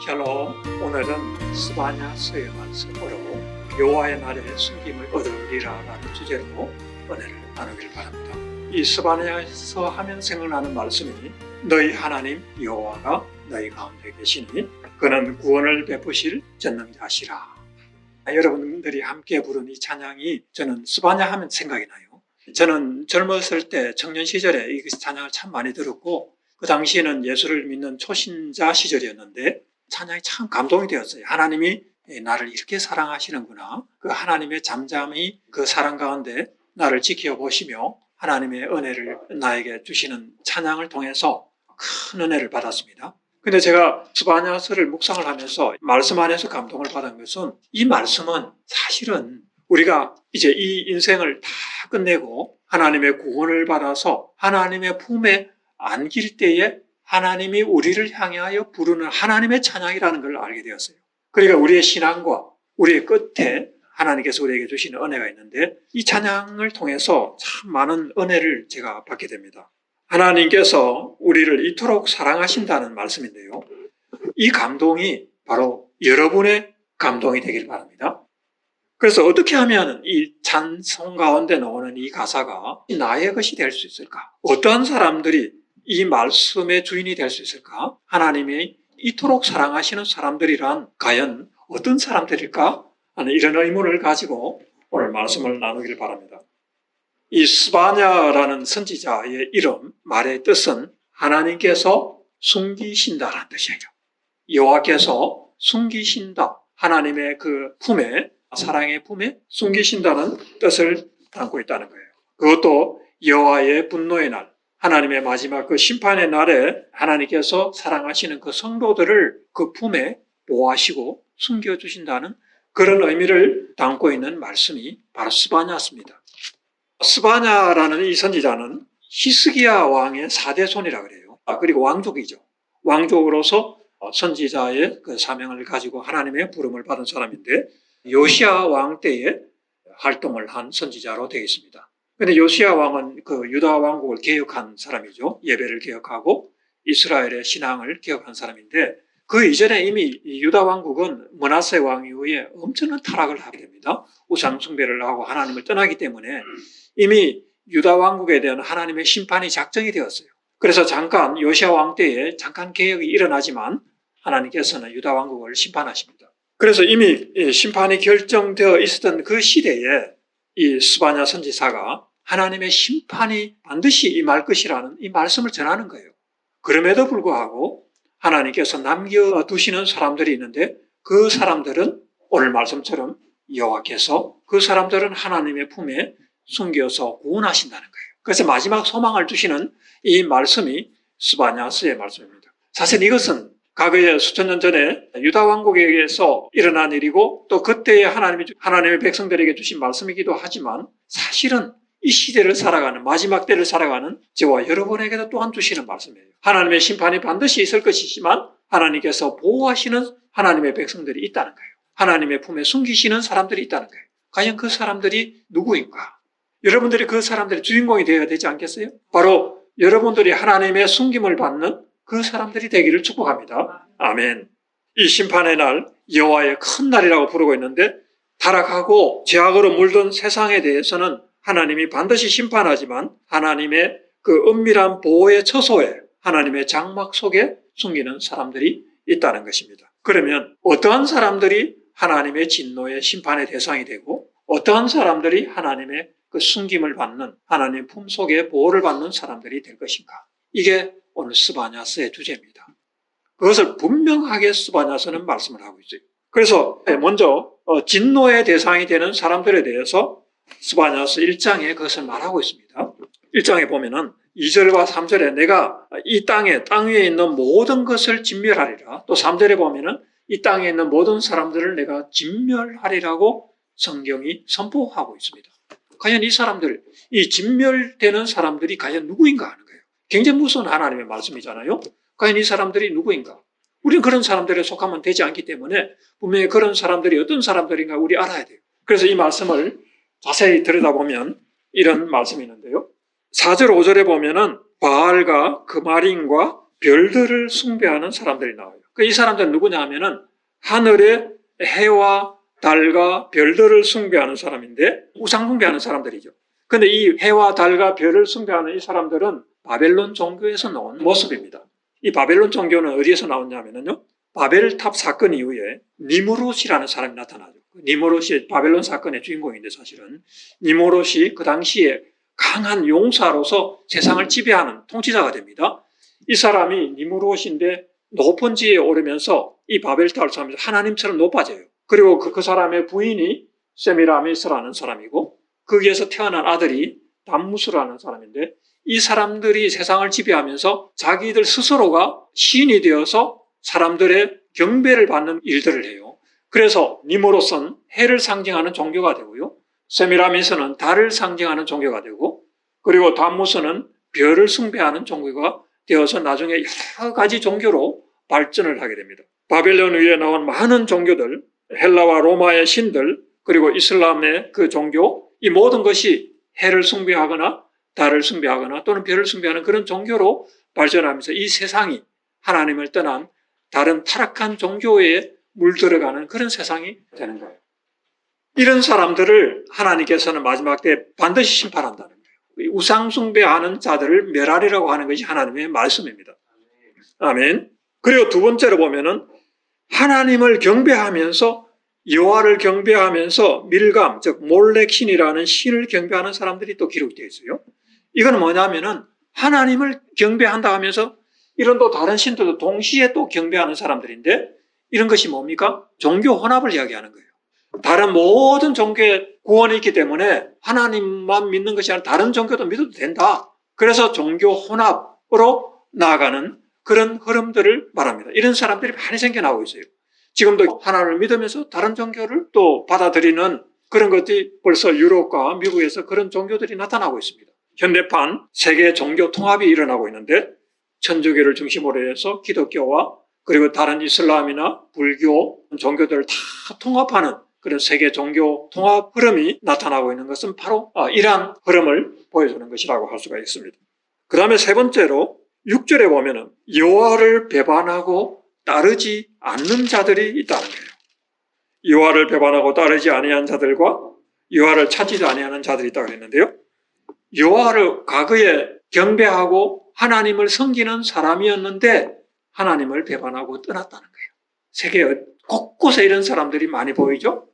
샬롬. 오늘은 스바냐서의 말씀으로 여호와의 날에 숨김을 얻으리라 라는 주제로 은혜를 나누길 바랍니다. 이 스바냐서 하면 생각나는 말씀이 너희 하나님 여호와가 너희 가운데 계시니 그는 구원을 베푸실 전능자시라. 여러분들이 함께 부른 이 찬양이 저는 스바냐 하면 생각이 나요. 저는 젊었을 때 청년 시절에 이 찬양을 참 많이 들었고 그 당시에는 예수를 믿는 초신자 시절이었는데 찬양이 참 감동이 되었어요. 하나님이 나를 이렇게 사랑하시는구나. 그 하나님의 잠잠히 그 사랑 가운데 나를 지켜보시며 하나님의 은혜를 나에게 주시는 찬양을 통해서 큰 은혜를 받았습니다. 근데 제가 스바냐서를 묵상을 하면서 말씀 안에서 감동을 받은 것은 이 말씀은 사실은 우리가 이제 이 인생을 다 끝내고 하나님의 구원을 받아서 하나님의 품에 안길 때에 하나님이 우리를 향하여 부르는 하나님의 찬양이라는 걸 알게 되었어요. 그러니까 우리의 신앙과 우리의 끝에 하나님께서 우리에게 주시는 은혜가 있는데 이 찬양을 통해서 참 많은 은혜를 제가 받게 됩니다. 하나님께서 우리를 이토록 사랑하신다는 말씀인데요. 이 감동이 바로 여러분의 감동이 되길 바랍니다. 그래서 어떻게 하면 이 찬송 가운데 나오는 이 가사가 나의 것이 될 수 있을까? 어떠한 사람들이 이 말씀의 주인이 될 수 있을까? 하나님이 이토록 사랑하시는 사람들이란 과연 어떤 사람들일까? 하는 이런 의문을 가지고 오늘 말씀을 나누길 바랍니다. 이 스바냐라는 선지자의 이름, 말의 뜻은 하나님께서 숨기신다라는 뜻이에요. 여호와께서 숨기신다. 하나님의 그 품에, 사랑의 품에 숨기신다는 뜻을 담고 있다는 거예요. 그것도 여호와의 분노의 날, 하나님의 마지막 그 심판의 날에 하나님께서 사랑하시는 그 성도들을 그 품에 보호하시고 숨겨주신다는 그런 의미를 담고 있는 말씀이 바로 스바냐입니다. 스바냐라는 이 선지자는 히스기야 왕의 4대 손이라고 그래요. 그리고 왕족이죠. 왕족으로서 선지자의 그 사명을 가지고 하나님의 부름을 받은 사람인데 요시야 왕 때에 활동을 한 선지자로 되어 있습니다. 그런데 요시야 왕은 그 유다 왕국을 개혁한 사람이죠. 예배를 개혁하고 이스라엘의 신앙을 개혁한 사람인데 그 이전에 이미 유다 왕국은 므낫세 왕 이후에 엄청난 타락을 하게 됩니다. 우상 숭배를 하고 하나님을 떠나기 때문에 이미 유다 왕국에 대한 하나님의 심판이 작정이 되었어요. 그래서 잠깐 요시야 왕 때에 잠깐 개혁이 일어나지만 하나님께서는 유다 왕국을 심판하십니다. 그래서 이미 심판이 결정되어 있었던 그 시대에 이 스바냐 선지사가 하나님의 심판이 반드시 임할 것이라는 이 말씀을 전하는 거예요. 그럼에도 불구하고 하나님께서 남겨두시는 사람들이 있는데 그 사람들은 오늘 말씀처럼 여호와께서 그 사람들은 하나님의 품에 숨겨서 구원하신다는 거예요. 그래서 마지막 소망을 주시는 이 말씀이 스바냐서의 말씀입니다. 사실 이것은 과거에 수천 년 전에 유다 왕국에서 일어난 일이고 또 그때의 하나님의 백성들에게 주신 말씀이기도 하지만 사실은 이 시대를 살아가는 마지막 때를 살아가는 저와 여러분에게도 또한 주시는 말씀이에요. 하나님의 심판이 반드시 있을 것이지만 하나님께서 보호하시는 하나님의 백성들이 있다는 거예요. 하나님의 품에 숨기시는 사람들이 있다는 거예요. 과연 그 사람들이 누구인가? 여러분들이 그 사람들의 주인공이 되어야 되지 않겠어요? 바로 여러분들이 하나님의 숨김을 받는 그 사람들이 되기를 축복합니다. 아멘. 이 심판의 날, 여호와의 큰 날이라고 부르고 있는데 타락하고 죄악으로 물든 세상에 대해서는 하나님이 반드시 심판하지만 하나님의 그 은밀한 보호의 처소에 하나님의 장막 속에 숨기는 사람들이 있다는 것입니다. 그러면 어떠한 사람들이 하나님의 진노의 심판의 대상이 되고 어떠한 사람들이 하나님의 그 숨김을 받는 하나님 품 속에 보호를 받는 사람들이 될 것인가? 이게 오늘 스바냐서의 주제입니다. 그것을 분명하게 스바냐서는 말씀을 하고 있어요. 그래서 먼저 진노의 대상이 되는 사람들에 대해서 스바냐서 1장에 그것을 말하고 있습니다. 1장에 보면은 2절과 3절에 내가 이 땅 위에 있는 모든 것을 진멸하리라. 또 3절에 보면은 이 땅에 있는 모든 사람들을 내가 진멸하리라고 성경이 선포하고 있습니다. 과연 이 사람들, 이 진멸되는 사람들이 과연 누구인가 하는 거예요. 굉장히 무서운 하나님의 말씀이잖아요. 과연 이 사람들이 누구인가? 우리는 그런 사람들에 속하면 되지 않기 때문에 분명히 그런 사람들이 어떤 사람들인가 우리 알아야 돼요. 그래서 이 말씀을 자세히 들여다보면 이런 말씀이 있는데요. 4절, 5절에 보면은 바알과 그마린과 별들을 숭배하는 사람들이 나와요. 이 사람들은 누구냐 하면은 하늘의 해와 달과 별들을 숭배하는 사람인데 우상 숭배하는 사람들이죠. 그런데 이 해와 달과 별을 숭배하는 이 사람들은 바벨론 종교에서 나온 모습입니다. 이 바벨론 종교는 어디에서 나왔냐면요, 바벨탑 사건 이후에 니무롯이라는 사람이 나타나죠. 니무롯이 바벨론 사건의 주인공인데 사실은 니무롯이 그 당시에 강한 용사로서 세상을 지배하는 통치자가 됩니다. 이 사람이 니무롯인데 높은 지에 오르면서 이 바벨탑을 쌓으면서 하나님처럼 높아져요. 그리고 그 사람의 부인이 세미라미스라는 사람이고 거기에서 태어난 아들이 담무스라는 사람인데 이 사람들이 세상을 지배하면서 자기들 스스로가 신이 되어서 사람들의 경배를 받는 일들을 해요. 그래서 니무롯은 해를 상징하는 종교가 되고요. 세미라미스는 달을 상징하는 종교가 되고 그리고 담무스는 별을 숭배하는 종교가 되어서 나중에 여러 가지 종교로 발전을 하게 됩니다. 바벨론 위에 나온 많은 종교들, 헬라와 로마의 신들, 그리고 이슬람의 그 종교, 이 모든 것이 해를 숭배하거나 달을 숭배하거나 또는 별을 숭배하는 그런 종교로 발전하면서 이 세상이 하나님을 떠난 다른 타락한 종교에 물들어가는 그런 세상이 되는 거예요. 이런 사람들을 하나님께서는 마지막 때 반드시 심판한다는 거예요. 우상 숭배하는 자들을 멸하리라고 하는 것이 하나님의 말씀입니다. 아멘. 그리고 두 번째로 보면은 하나님을 경배하면서 여호와를 경배하면서 밀감, 즉 몰렉 신이라는 신을 경배하는 사람들이 또 기록되어 있어요. 이건 뭐냐면은 하나님을 경배한다 하면서 이런 또 다른 신들도 동시에 또 경배하는 사람들인데 이런 것이 뭡니까? 종교 혼합을 이야기하는 거예요. 다른 모든 종교에 구원이 있기 때문에 하나님만 믿는 것이 아니라 다른 종교도 믿어도 된다. 그래서 종교 혼합으로 나아가는 그런 흐름들을 말합니다. 이런 사람들이 많이 생겨나고 있어요. 지금도 하나님을 믿으면서 다른 종교를 또 받아들이는 그런 것들이 벌써 유럽과 미국에서 그런 종교들이 나타나고 있습니다. 현대판 세계 종교 통합이 일어나고 있는데 천주교를 중심으로 해서 기독교와 그리고 다른 이슬람이나 불교 종교들을 다 통합하는 그런 세계 종교 통합 흐름이 나타나고 있는 것은 바로 이러한 흐름을 보여주는 것이라고 할 수가 있습니다. 그 다음에 세 번째로 6절에 보면은 여호와를 배반하고 따르지 않는 자들이 있다는 거예요. 여호와를 배반하고 따르지 아니한 자들과 여호와를 찾지도 아니하는 자들이 있다고 했는데요. 여호와를 과거에 경배하고 하나님을 섬기는 사람이었는데 하나님을 배반하고 떠났다는 거예요. 세계 곳곳에 이런 사람들이 많이 보이죠.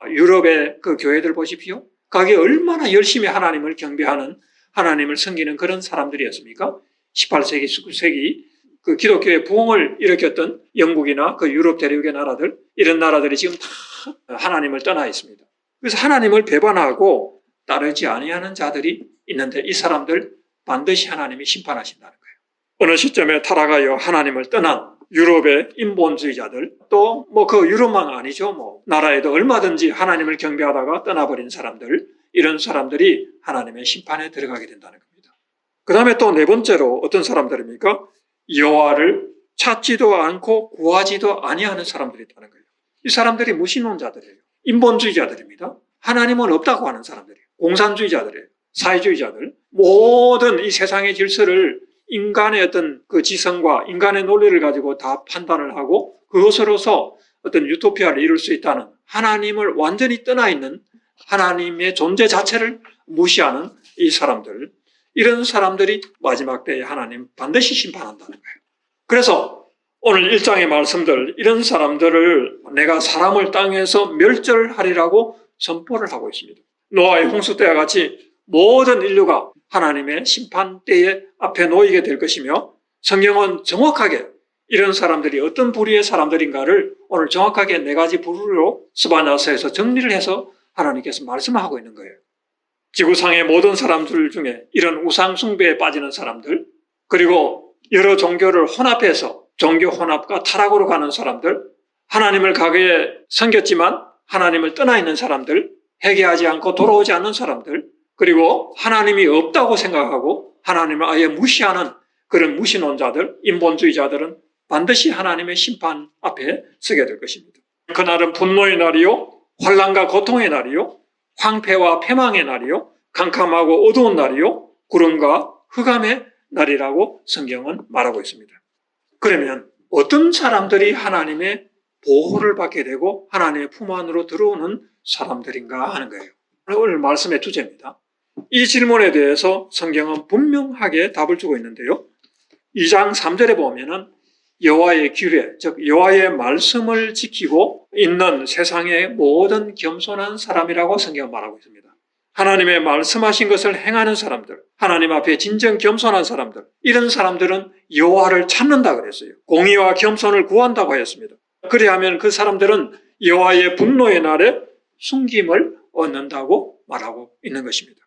유럽의 그 교회들 보십시오. 거기에 얼마나 열심히 하나님을 경배하는 하나님을 섬기는 그런 사람들이었습니까? 18세기, 19세기 그 기독교의 부흥을 일으켰던 영국이나 그 유럽 대륙의 나라들, 이런 나라들이 지금 다 하나님을 떠나 있습니다. 그래서 하나님을 배반하고 따르지 아니하는 자들이 있는데 이 사람들 반드시 하나님이 심판하신다는 거예요. 어느 시점에 타락하여 하나님을 떠난 유럽의 인본주의자들, 또 그 유럽만 아니죠. 나라에도 얼마든지 하나님을 경배하다가 떠나버린 사람들, 이런 사람들이 하나님의 심판에 들어가게 된다는 겁니다. 그 다음에 또 네 번째로 어떤 사람들입니까? 여호와를 찾지도 않고 구하지도 아니하는 사람들이 있다는 거예요. 이 사람들이 무신론자들이에요. 인본주의자들입니다. 하나님은 없다고 하는 사람들이에요. 공산주의자들이에요. 사회주의자들. 모든 이 세상의 질서를 인간의 어떤 그 지성과 인간의 논리를 가지고 다 판단을 하고 그것으로서 어떤 유토피아를 이룰 수 있다는, 하나님을 완전히 떠나 있는 하나님의 존재 자체를 무시하는 이 사람들, 이런 사람들이 마지막 때에 하나님 반드시 심판한다는 거예요. 그래서 오늘 1장의 말씀들, 이런 사람들을 내가 사람을 땅에서 멸절하리라고 선포를 하고 있습니다. 노아의 홍수 때와 같이 모든 인류가 하나님의 심판 때에 앞에 놓이게 될 것이며, 성경은 정확하게 이런 사람들이 어떤 부류의 사람들인가를 오늘 정확하게 네 가지 부류로 스바냐서에서 정리를 해서 하나님께서 말씀하고 있는 거예요. 지구상의 모든 사람들 중에 이런 우상 숭배에 빠지는 사람들, 그리고 여러 종교를 혼합해서 종교 혼합과 타락으로 가는 사람들, 하나님을 과거에 섬겼지만 하나님을 떠나 있는 사람들, 회개하지 않고 돌아오지 않는 사람들, 그리고 하나님이 없다고 생각하고 하나님을 아예 무시하는 그런 무신론자들, 인본주의자들은 반드시 하나님의 심판 앞에 서게 될 것입니다. 그날은 분노의 날이요, 환난과 고통의 날이요, 황폐와 패망의 날이요, 캄캄하고 어두운 날이요, 구름과 흑암의 날이라고 성경은 말하고 있습니다. 그러면 어떤 사람들이 하나님의 보호를 받게 되고 하나님의 품 안으로 들어오는 사람들인가 하는 거예요. 오늘 말씀의 주제입니다. 이 질문에 대해서 성경은 분명하게 답을 주고 있는데요. 2장 3절에 보면은 여호와의 규례, 즉 여호와의 말씀을 지키고 있는 세상의 모든 겸손한 사람이라고 성경은 말하고 있습니다. 하나님의 말씀하신 것을 행하는 사람들, 하나님 앞에 진정 겸손한 사람들, 이런 사람들은 여호와를 찾는다 그랬어요. 공의와 겸손을 구한다고 하였습니다. 그리하면 그 사람들은 여호와의 분노의 날에 숨김을 얻는다고 말하고 있는 것입니다.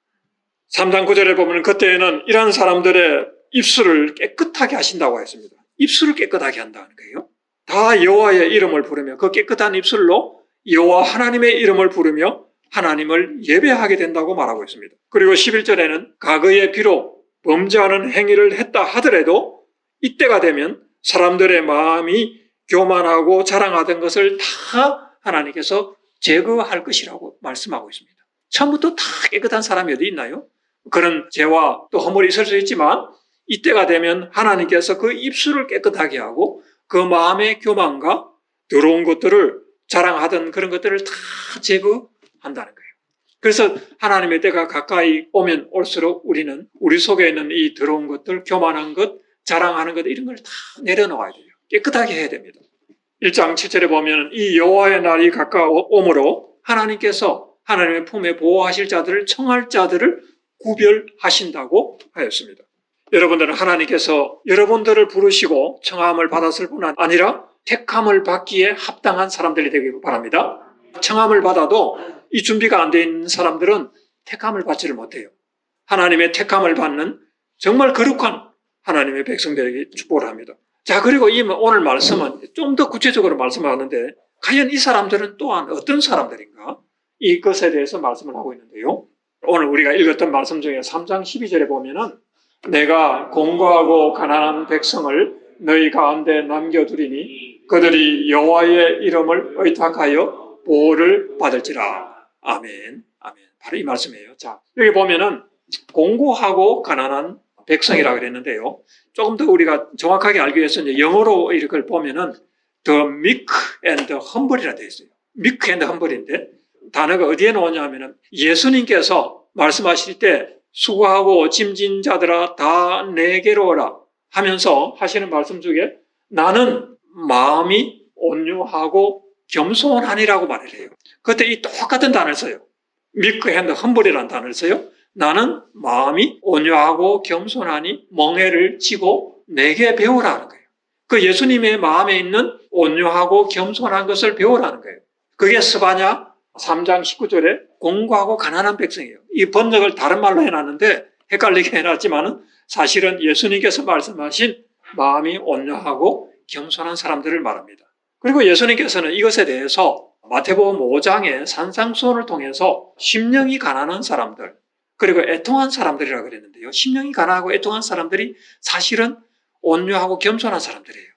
3장 9절에 보면 그때에는 이러한 사람들의 입술을 깨끗하게 하신다고 했습니다. 입술을 깨끗하게 한다는 거예요. 다 여호와의 이름을 부르며 그 깨끗한 입술로 여호와 하나님의 이름을 부르며 하나님을 예배하게 된다고 말하고 있습니다. 그리고 11절에는 과거에 비록 범죄하는 행위를 했다 하더라도 이때가 되면 사람들의 마음이 교만하고 자랑하던 것을 다 하나님께서 제거할 것이라고 말씀하고 있습니다. 처음부터 다 깨끗한 사람이 어디 있나요? 그런 죄와 또 허물이 있을 수 있지만 이때가 되면 하나님께서 그 입술을 깨끗하게 하고 그 마음의 교만과 더러운 것들을 자랑하던 그런 것들을 다 제거한다는 거예요. 그래서 하나님의 때가 가까이 오면 올수록 우리는 우리 속에 있는 이 더러운 것들, 교만한 것, 자랑하는 것 이런 걸 다 내려놓아야 돼요. 깨끗하게 해야 됩니다. 1장 7절에 보면 이 여호와의 날이 가까워오므로 하나님께서 하나님의 품에 보호하실 자들을 청할 자들을 구별하신다고 하였습니다. 여러분들은 하나님께서 여러분들을 부르시고 청함을 받았을 뿐 아니라 택함을 받기에 합당한 사람들이 되길 바랍니다. 청함을 받아도 이 준비가 안 돼 있는 사람들은 택함을 받지를 못해요. 하나님의 택함을 받는 정말 거룩한 하나님의 백성들에게 축복을 합니다. 자, 그리고 오늘 말씀은 좀 더 구체적으로 말씀하는데 과연 이 사람들은 또한 어떤 사람들인가? 이것에 대해서 말씀을 하고 있는데요. 오늘 우리가 읽었던 말씀 중에 3장 12절에 보면은 내가 공고하고 가난한 백성을 너희 가운데 남겨두리니 그들이 여호와의 이름을 의탁하여 보호를 받을지라. 아멘. 아멘. 바로 이 말씀이에요. 자, 여기 보면은 공고하고 가난한 백성이라고 그랬는데요. 조금 더 우리가 정확하게 알기 위해서 이제 영어로 이걸 보면은 the meek and humble이라 되어 있어요. meek and humble인데 단어가 어디에 나오냐 하면은 예수님께서 말씀하실 때 수고하고 짐진 자들아 다 내게로 오라 하면서 하시는 말씀 중에 나는 마음이 온유하고 겸손하니라고 말을 해요. 그때 이 똑같은 단어를 써요. meek and humble이라는 단어를 써요. 나는 마음이 온유하고 겸손하니 멍에를 치고 내게 배우라는 거예요. 그 예수님의 마음에 있는 온유하고 겸손한 것을 배우라는 거예요. 그게 스바냐 3장 19절에 공고하고 가난한 백성이에요. 이 번역을 다른 말로 해놨는데 헷갈리게 해놨지만은 사실은 예수님께서 말씀하신 마음이 온유하고 겸손한 사람들을 말합니다. 그리고 예수님께서는 이것에 대해서 마태복음 5장의 산상수훈을 통해서 심령이 가난한 사람들 그리고 애통한 사람들이라고 그랬는데요. 심령이 가난하고 애통한 사람들이 사실은 온유하고 겸손한 사람들이에요.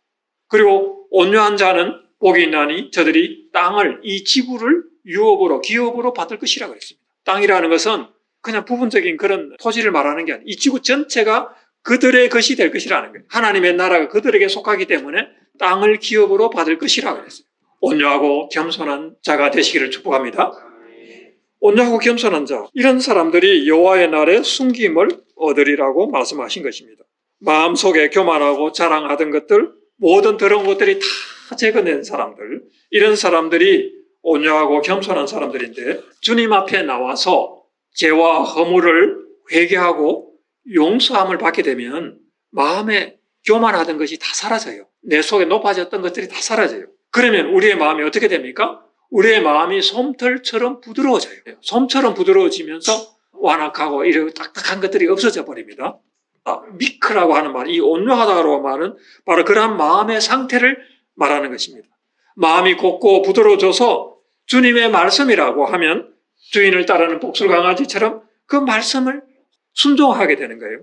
그리고 온유한 자는 복이 있나니 저들이 땅을 이 지구를 유업으로 기업으로 받을 것이라고 그랬습니다. 땅이라는 것은 그냥 부분적인 그런 토지를 말하는 게 아니에요. 이 지구 전체가 그들의 것이 될 것이라는 거예요. 하나님의 나라가 그들에게 속하기 때문에 땅을 기업으로 받을 것이라고 그랬어요. 온유하고 겸손한 자가 되시기를 축복합니다. 온유하고 겸손한 자, 이런 사람들이 여호와의 날에 숨김을 얻으리라고 말씀하신 것입니다. 마음속에 교만하고 자랑하던 것들, 모든 더러운 것들이 다 제거된 사람들, 이런 사람들이 온유하고 겸손한 사람들인데 주님 앞에 나와서 죄와 허물을 회개하고 용서함을 받게 되면 마음에 교만하던 것이 다 사라져요. 내 속에 높아졌던 것들이 다 사라져요. 그러면 우리의 마음이 어떻게 됩니까? 우리의 마음이 솜털처럼 부드러워져요. 솜처럼 부드러워지면서 완악하고 이런 딱딱한 것들이 없어져 버립니다. 미크라고 하는 말, 이 온유하다고 말은 바로 그러한 마음의 상태를 말하는 것입니다. 마음이 곱고 부드러워져서 주님의 말씀이라고 하면 주인을 따르는 복술강아지처럼 그 말씀을 순종하게 되는 거예요.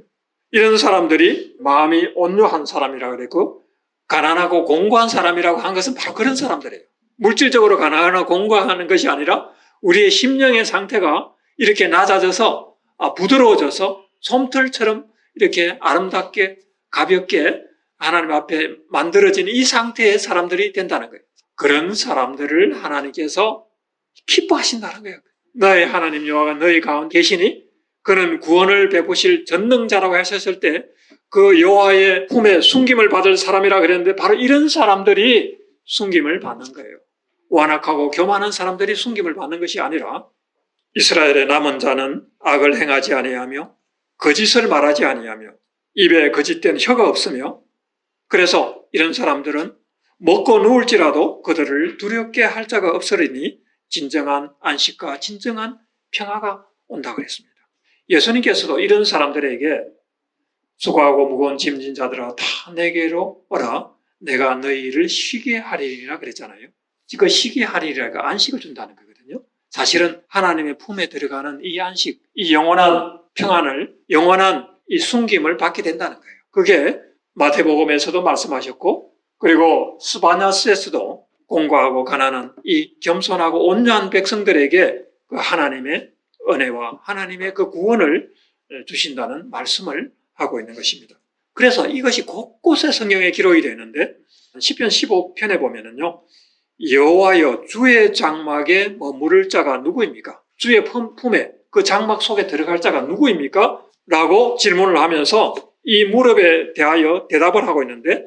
이런 사람들이 마음이 온유한 사람이라고 그랬고 가난하고 공고한 사람이라고 한 것은 바로 그런 사람들이에요. 물질적으로 가난하고 공고하는 것이 아니라 우리의 심령의 상태가 이렇게 낮아져서 부드러워져서 솜털처럼 이렇게 아름답게 가볍게 하나님 앞에 만들어진 이 상태의 사람들이 된다는 거예요. 그런 사람들을 하나님께서 기뻐하신다는 거예요. 너의 하나님 여호와가 너희 가운데 계시니 그는 구원을 베푸실 전능자라고 하셨을 때 그 여호와의 품에 숨김을 받을 사람이라 그랬는데 바로 이런 사람들이 숨김을 받는 거예요. 완악하고 교만한 사람들이 숨김을 받는 것이 아니라 이스라엘의 남은 자는 악을 행하지 아니하며 거짓을 말하지 아니하며 입에 거짓된 혀가 없으며 그래서 이런 사람들은 먹고 누울지라도 그들을 두렵게 할 자가 없으리니 진정한 안식과 진정한 평화가 온다고 그랬습니다. 예수님께서도 이런 사람들에게 수고하고 무거운 짐진 자들아 다 내게로 오라 내가 너희를 쉬게 하리라 그랬잖아요. 그 쉬게 하리라가 안식을 준다는 거거든요. 사실은 하나님의 품에 들어가는 이 안식, 이 영원한 평안을, 영원한 이 숨김을 받게 된다는 거예요. 그게 마태복음에서도 말씀하셨고 그리고 스바냐스에서도 공고하고 가난한 이 겸손하고 온유한 백성들에게 그 하나님의 은혜와 하나님의 그 구원을 주신다는 말씀을 하고 있는 것입니다. 그래서 이것이 곳곳에 성경에 기록이 되는데 시편 15편에 보면은요. 여호와여 주의 장막에 머무를 자가 누구입니까? 주의 품에 그 장막 속에 들어갈 자가 누구입니까? 라고 질문을 하면서 이 무릎에 대하여 대답을 하고 있는데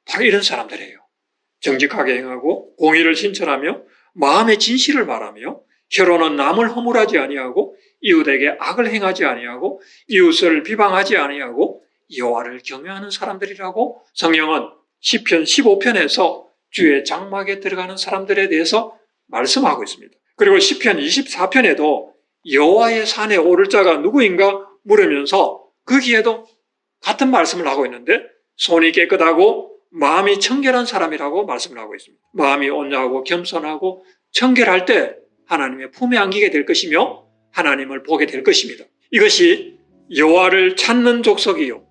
바로 이런 사람들이에요. 정직하게 행하고 공의를 신천하며 마음의 진실을 말하며 혀로는 남을 허물하지 아니하고 이웃에게 악을 행하지 아니하고 이웃을 비방하지 아니하고 여호와를 경외하는 사람들이라고 성경은 시편 15편에서 주의 장막에 들어가는 사람들에 대해서 말씀하고 있습니다. 그리고 시편 24편에도 여호와의 산에 오를 자가 누구인가 물으면서 거기에도 같은 말씀을 하고 있는데 손이 깨끗하고 마음이 청결한 사람이라고 말씀을 하고 있습니다. 마음이 온유하고 겸손하고 청결할 때 하나님의 품에 안기게 될 것이며 하나님을 보게 될 것입니다. 이것이 여호와를 찾는 족속이요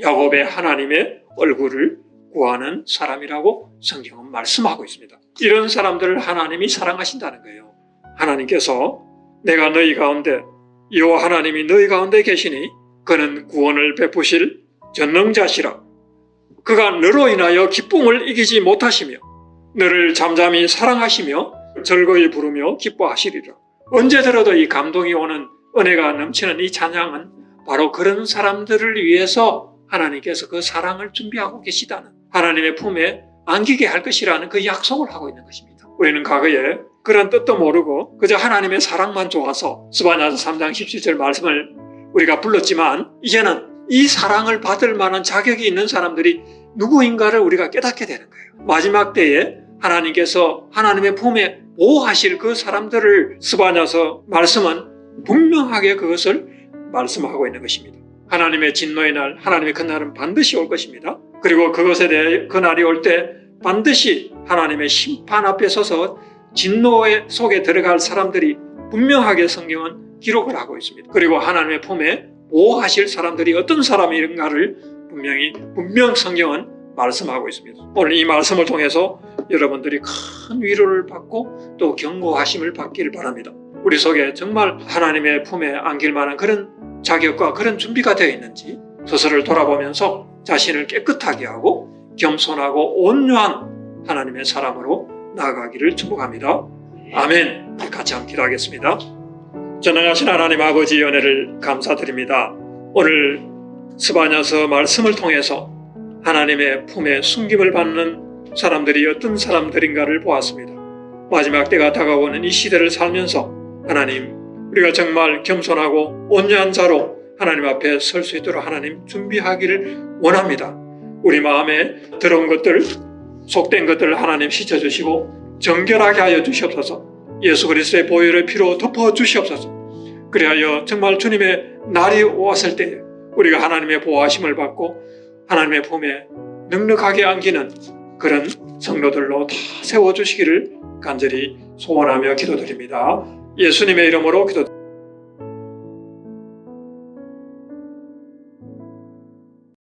야곱의 하나님의 얼굴을 구하는 사람이라고 성경은 말씀하고 있습니다. 이런 사람들을 하나님이 사랑하신다는 거예요. 하나님께서 내가 너희 가운데 여호와 하나님이 너희 가운데 계시니 그는 구원을 베푸실 전능자시라. 그가 너로 인하여 기쁨을 이기지 못하시며 너를 잠잠히 사랑하시며 즐거이 부르며 기뻐하시리라. 언제 들어도 이 감동이 오는 은혜가 넘치는 이 찬양은 바로 그런 사람들을 위해서 하나님께서 그 사랑을 준비하고 계시다는 하나님의 품에 안기게 할 것이라는 그 약속을 하고 있는 것입니다. 우리는 과거에 그런 뜻도 모르고 그저 하나님의 사랑만 좋아서 스바냐서 3장 17절 말씀을 우리가 불렀지만 이제는 이 사랑을 받을 만한 자격이 있는 사람들이 누구인가를 우리가 깨닫게 되는 거예요. 마지막 때에 하나님께서 하나님의 품에 보호하실 그 사람들을 스바냐서 말씀은 분명하게 그것을 말씀하고 있는 것입니다. 하나님의 진노의 날, 하나님의 그날은 반드시 올 것입니다. 그리고 그것에 대해 그날이 올 때 반드시 하나님의 심판 앞에 서서 진노 속에 들어갈 사람들이 분명하게 성경은 기록을 하고 있습니다. 그리고 하나님의 품에 보호하실 사람들이 어떤 사람인가를 분명 성경은 말씀하고 있습니다. 오늘 이 말씀을 통해서 여러분들이 큰 위로를 받고 또 경고하심을 받기를 바랍니다. 우리 속에 정말 하나님의 품에 안길 만한 그런 자격과 그런 준비가 되어 있는지 스스로를 돌아보면서 자신을 깨끗하게 하고 겸손하고 온유한 하나님의 사람으로 나아가기를 축복합니다. 아멘. 같이 함께 기도하겠습니다. 전능하신 하나님 아버지 은혜를 감사드립니다. 오늘 스바냐서 말씀을 통해서 하나님의 품에 숨김을 받는 사람들이 어떤 사람들인가를 보았습니다. 마지막 때가 다가오는 이 시대를 살면서 하나님, 우리가 정말 겸손하고 온유한 자로 하나님 앞에 설 수 있도록 하나님 준비하기를 원합니다. 우리 마음에 들어온 것들, 속된 것들을 하나님 씻어주시고 정결하게 하여 주시옵소서. 예수 그리스도의 보혈의 피로 덮어주시옵소서. 그리하여 정말 주님의 날이 왔을 때에 우리가 하나님의 보호하심을 받고 하나님의 품에 넉넉하게 안기는 그런 성도들로 다 세워주시기를 간절히 소원하며 기도드립니다. 예수님의 이름으로 기도드립니다.